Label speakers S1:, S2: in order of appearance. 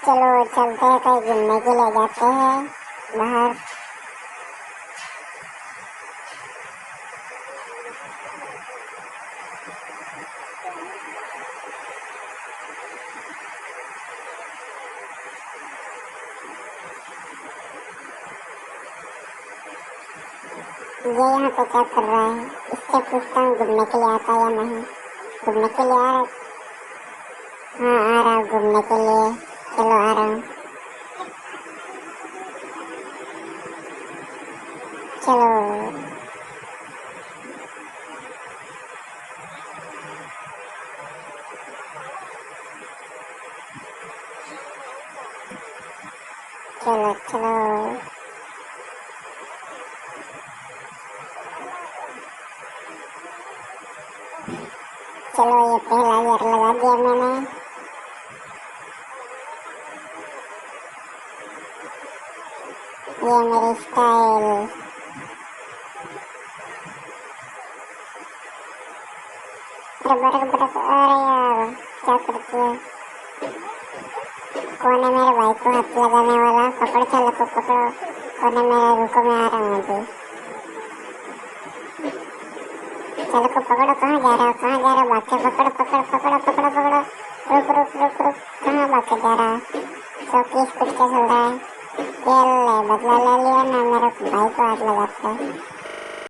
S1: चलो चलते हैं, कहीं घूमने के लिए जाते हैं बाहर। ये यहाँ पे क्या कर रहा है? इससे पूछता हूँ घूमने के लिए आता है या नहीं। घूमने के लिए आ रहा? हाँ आ रहा हूँ घूमने के लिए। चलो आ रहा हूँ। चलो चलो चलो चलो, ये पहला ईयर लगा दिया मैंने। ये मेरी स्टाइल। अरे बरक बरक, अरे यार क्या करती है? कौन है मेरे भाई को हाथ लगाने वाला? पकड़, चलो को पकड़ो। कौन है मेरे? रुको मैं आ रहा हूँ अभी। चलो को पकड़ो। कहाँ जा रहा हो? कहाँ जा रहा हो? भाग के पकड़ो पकड़ो पकड़ो पकड़ो पकड़ो। रुक रुक रुक रुक, कहाँ भाग के जा रहा है? चौकी स्पीड क्या चल रहा है? ये ले, बदला ले लिया ना, मेरे भाई को हाथ लगाता है।